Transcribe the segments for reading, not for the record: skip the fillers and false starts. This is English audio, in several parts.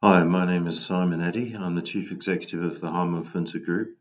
Hi, my name is Simon Eddy. I'm the Chief Executive of the Harman Funter Group.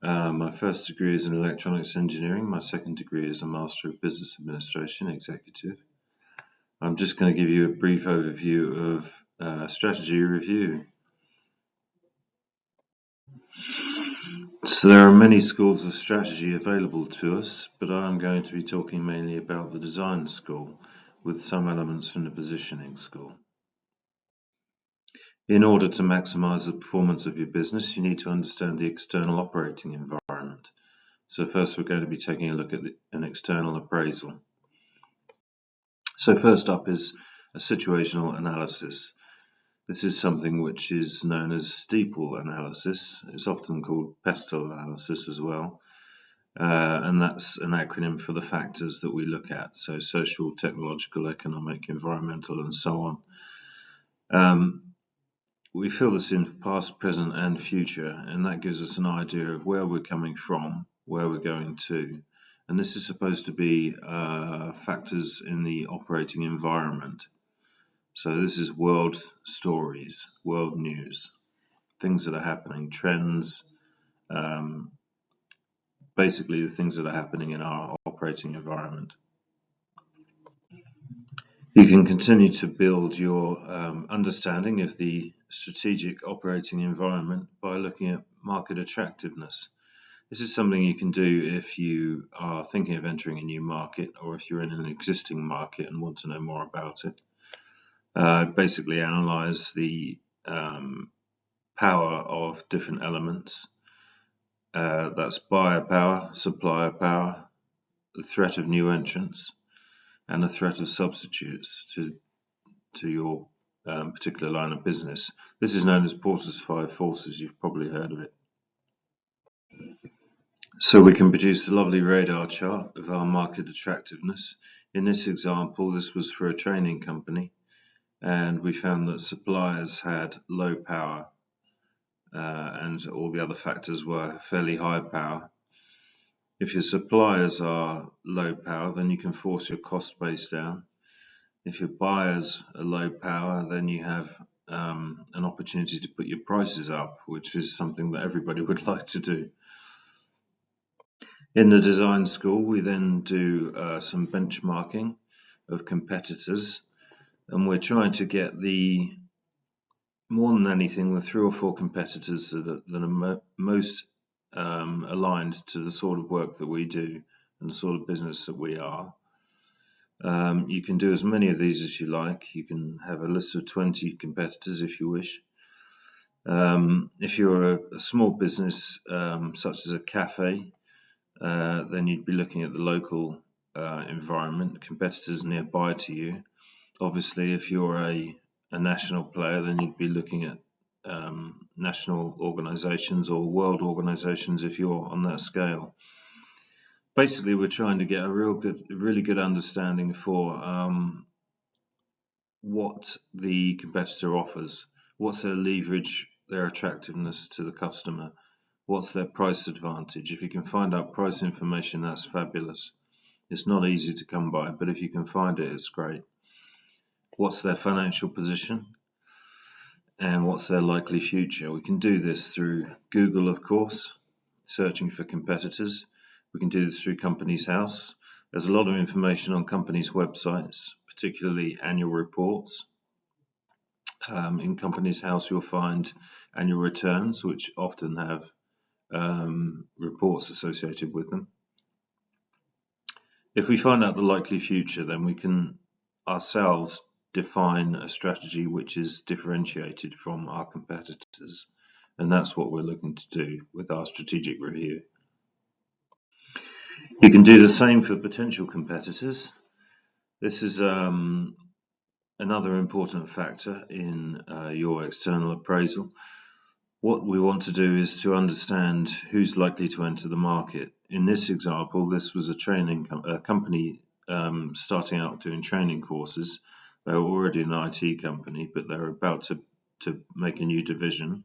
My first degree is in electronics engineering. My second degree is a Master of Business Administration Executive. I'm just going to give you a brief overview of strategy review. So there are many schools of strategy available to us, but I'm going to be talking mainly about the design school with some elements from the positioning school. In order to maximize the performance of your business, you need to understand the external operating environment. So first we're going to be taking a look at an external appraisal. So first up is a situational analysis. This is something which is known as steeple analysis. It's often called pestle analysis as well. And that's an acronym for the factors that we look at. So social, technological, economic, environmental, and so on. We feel this in past, present, and future, and that gives us an idea of where we're coming from, where we're going to. And this is supposed to be factors in the operating environment. So this is world stories, world news, things that are happening, trends, basically the things that are happening in our operating environment. You can continue to build your understanding of the strategic operating environment by looking at market attractiveness. This is something you can do if you are thinking of entering a new market or if you're in an existing market and want to know more about it. Basically analyze the power of different elements. That's buyer power, supplier power, the threat of new entrants, and the threat of substitutes to your particular line of business. This is known as Porter's Five Forces. You've probably heard of it. So we can produce a lovely radar chart of our market attractiveness. In this example, this was for a training company, and we found that suppliers had low power and all the other factors were fairly high power. If your suppliers are low power, then you can force your cost base down. If your buyers are low power, then you have an opportunity to put your prices up, which is something that everybody would like to do. In the design school, we then do some benchmarking of competitors, and we're trying to get more than anything, the 3 or 4 competitors that are most aligned to the sort of work that we do and the sort of business that we are. You can do as many of these as you like. You can have a list of 20 competitors if you wish. If you're a small business, such as a cafe, then you'd be looking at the local environment, competitors nearby to you. Obviously, if you're a national player, then you'd be looking at national organizations or world organizations if you're on that scale. Basically, we're trying to get a really good understanding for what the competitor offers, what's their leverage, their attractiveness to the customer, what's their price advantage. If you can find out price information, that's fabulous. It's not easy to come by, but if you can find it, it's great. What's their financial position? And what's their likely future? We can do this through Google, of course, searching for competitors. We can do this through Companies House. There's a lot of information on companies' websites, particularly annual reports. In Companies House, you'll find annual returns, which often have reports associated with them. If we find out the likely future, then we can ourselves define a strategy which is differentiated from our competitors, and that's what we're looking to do with our strategic review. You can do the same for potential competitors. This is another important factor in your external appraisal. What we want to do is to understand who's likely to enter the market. In this example, this was a company starting out doing training courses. They were already an IT company, but they're about to make a new division.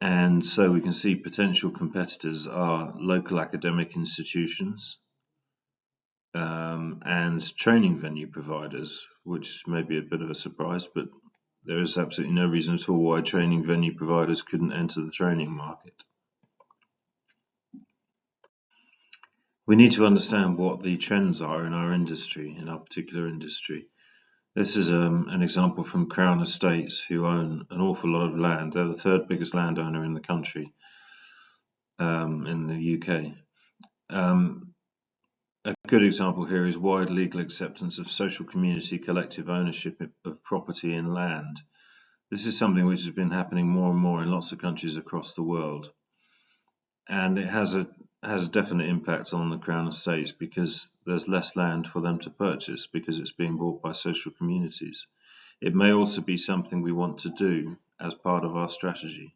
And so we can see potential competitors are local academic institutions and training venue providers, which may be a bit of a surprise, but there is absolutely no reason at all why training venue providers couldn't enter the training market. We need to understand what the trends are in our industry, in our particular industry. This is an example from Crown Estates, who own an awful lot of land. They're the third biggest landowner in the country, in the UK. A good example here is wide legal acceptance of social community collective ownership of property and land. This is something which has been happening more and more in lots of countries across the world. And it has a definite impact on the Crown Estates because there's less land for them to purchase because it's being bought by social communities. It may also be something we want to do as part of our strategy.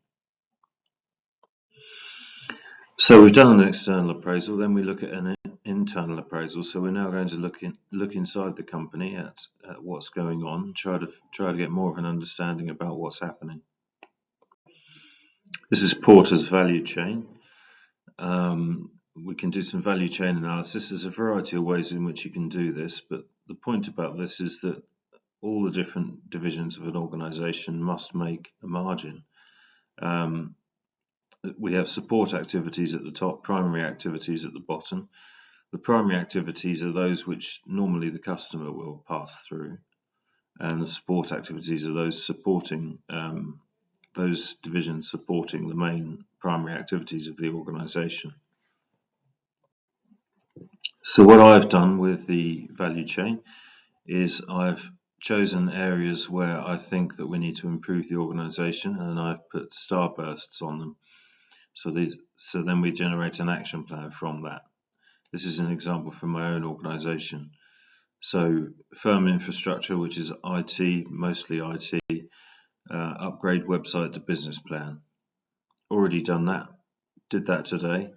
So we've done an external appraisal, then we look at an internal appraisal. So we're now going to look inside the company at what's going on, try to get more of an understanding about what's happening. This is Porter's value chain. We can do some value chain analysis. There's a variety of ways in which you can do this, but the point about this is that all the different divisions of an organization must make a margin. We have support activities at the top, primary activities at the bottom. The primary activities are those which normally the customer will pass through, and the support activities are those supporting those divisions supporting the main primary activities of the organization. So what I've done with the value chain is I've chosen areas where I think that we need to improve the organization, and I've put starbursts on them. So then we generate an action plan from that. This is an example from my own organization. So firm infrastructure, which is IT, mostly IT, upgrade website to business plan. Already done that, did that today.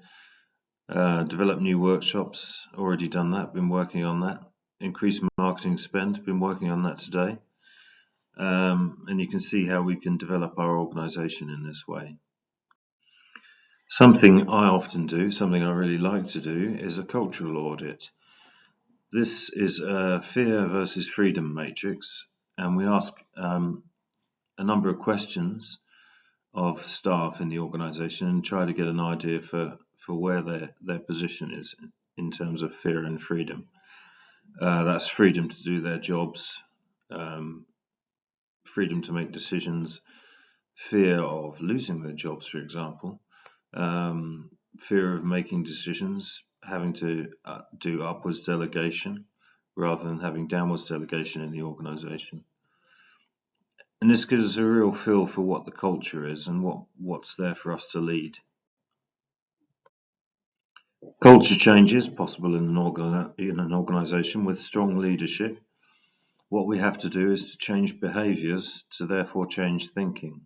Develop new workshops, already done that, been working on that. Increase marketing spend, been working on that today. And you can see how we can develop our organization in this way. Something I often do, something I really like to do, is a cultural audit. This is a fear versus freedom matrix, and we ask a number of questions of staff in the organization and try to get an idea for where their position is in terms of fear and freedom. That's freedom to do their jobs, freedom to make decisions, fear of losing their jobs, for example, fear of making decisions, having to do upwards delegation rather than having downwards delegation in the organization. And this gives us a real feel for what the culture is and what's there for us to lead. Culture change is possible in an organization with strong leadership. What we have to do is to change behaviors to therefore change thinking.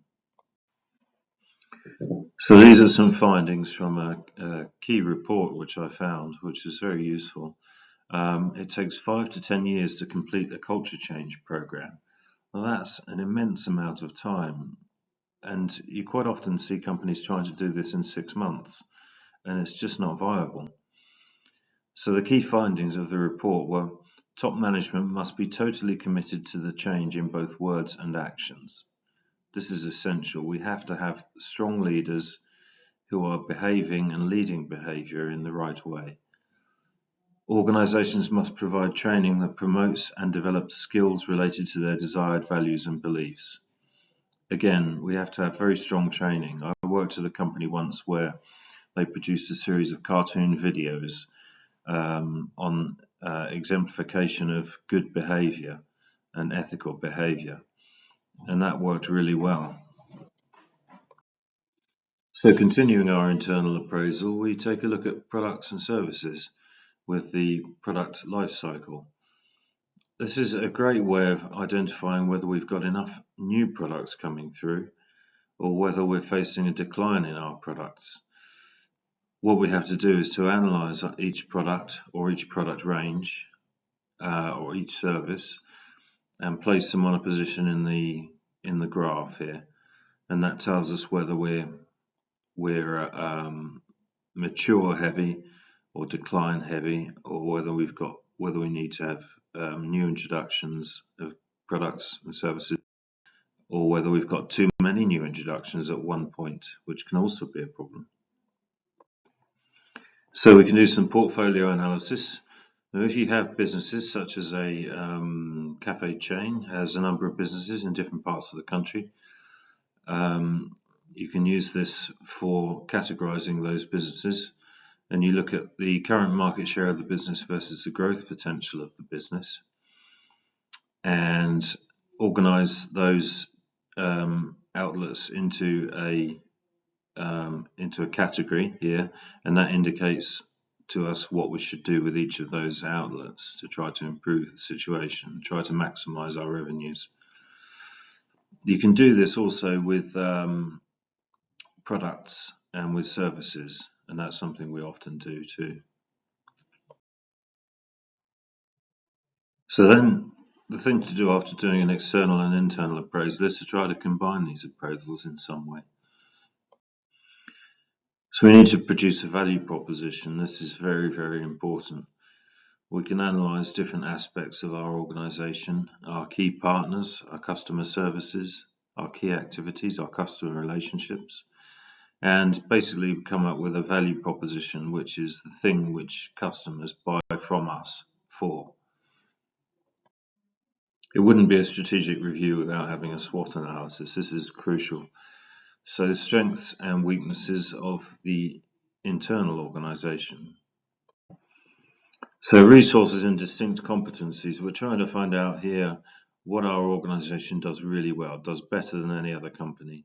So these are some findings from a key report which I found, which is very useful. It takes 5 to 10 years to complete a culture change program. Well, that's an immense amount of time, and you quite often see companies trying to do this in 6 months, and it's just not viable. So the key findings of the report were top management must be totally committed to the change in both words and actions. This is essential. We have to have strong leaders who are behaving and leading behavior in the right way. Organizations must provide training that promotes and develops skills related to their desired values and beliefs. Again, we have to have very strong training. I worked at a company once where they produced a series of cartoon videos on exemplification of good behavior and ethical behavior, and that worked really well. So continuing our internal appraisal, we take a look at products and services with the product life cycle. This is a great way of identifying whether we've got enough new products coming through or whether we're facing a decline in our products. What we have to do is to analyze each product or each product range or each service and place them on a position in the graph here, and that tells us whether we're mature heavy or decline heavy, or whether we need to have new introductions of products and services or whether we've got too many new introductions at one point, which can also be a problem. So we can do some portfolio analysis. Now, if you have businesses such as a cafe chain has a number of businesses in different parts of the country, you can use this for categorizing those businesses, and you look at the current market share of the business versus the growth potential of the business, and organize those outlets into a category here, and that indicates to us what we should do with each of those outlets to try to improve the situation, try to maximize our revenues. You can do this also with products and with services, and that's something we often do too. So then the thing to do after doing an external and internal appraisal is to try to combine these appraisals in some way. So we need to produce a value proposition. This is very, very important. We can analyze different aspects of our organization, our key partners, our customer services, our key activities, our customer relationships, and basically come up with a value proposition, which is the thing which customers buy from us for. It wouldn't be a strategic review without having a SWOT analysis. This is crucial. So strengths and weaknesses of the internal organization. So resources and distinct competencies. We're trying to find out here what our organization does really well, does better than any other company.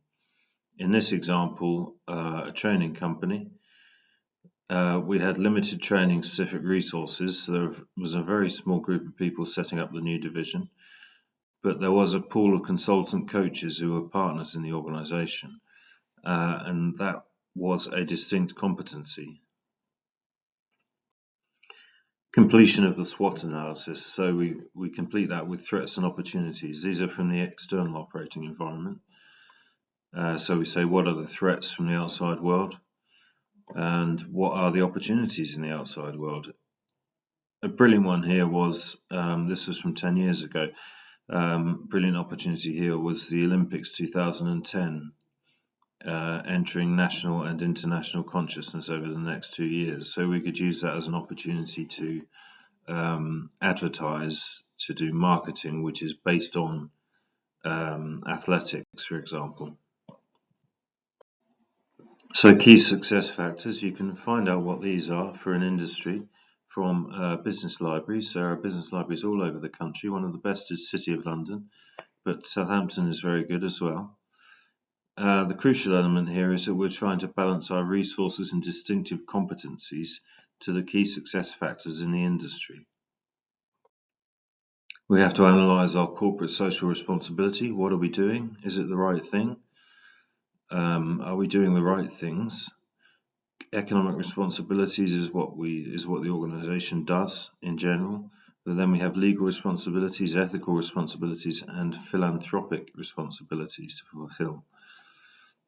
In this example, a training company, we had limited training specific resources. So there was a very small group of people setting up the new division, but there was a pool of consultant coaches who were partners in the organization. And that was a distinct competency. Completion of the SWOT analysis. So we complete that with threats and opportunities. These are from the external operating environment. So we say, what are the threats from the outside world? And what are the opportunities in the outside world? A brilliant one here was, this was from 10 years ago, brilliant opportunity here was the Olympics 2010. Entering national and international consciousness over the next 2 years. So we could use that as an opportunity to advertise, to do marketing, which is based on athletics, for example. So key success factors, you can find out what these are for an industry from business libraries. There are business libraries all over the country. One of the best is City of London, but Southampton is very good as well. The crucial element here is that we're trying to balance our resources and distinctive competencies to the key success factors in the industry. We have to analyze our corporate social responsibility. What are we doing? Is it the right thing? Are we doing the right things? Economic responsibilities is what the organization does in general. But then we have legal responsibilities, ethical responsibilities, and philanthropic responsibilities to fulfill.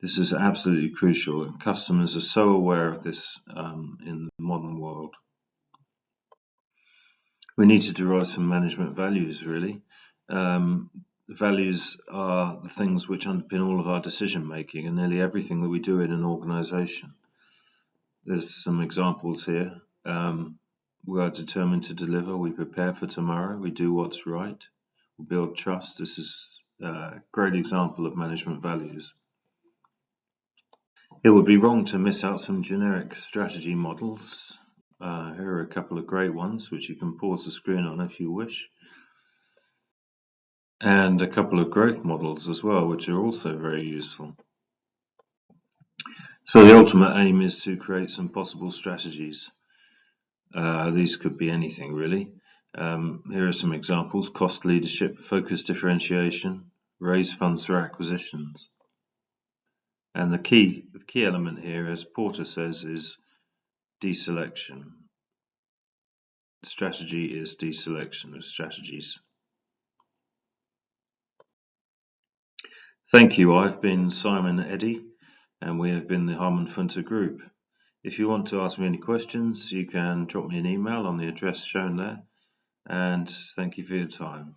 This is absolutely crucial, and customers are so aware of this in the modern world. We need to derive some management values, really. Values are the things which underpin all of our decision making and nearly everything that we do in an organization. There's some examples here. We are determined to deliver, we prepare for tomorrow, we do what's right, we build trust. This is a great example of management values. It would be wrong to miss out some generic strategy models. Here are a couple of great ones which you can pause the screen on if you wish. And a couple of growth models as well, which are also very useful. So the ultimate aim is to create some possible strategies. These could be anything really. Here are some examples: cost leadership, focus differentiation, raise funds for acquisitions. And the key element here, as Porter says, is deselection. Strategy is deselection of strategies. Thank you. I've been Simon Eddy, and we have been the Harman Funter Group. If you want to ask me any questions, you can drop me an email on the address shown there. And thank you for your time.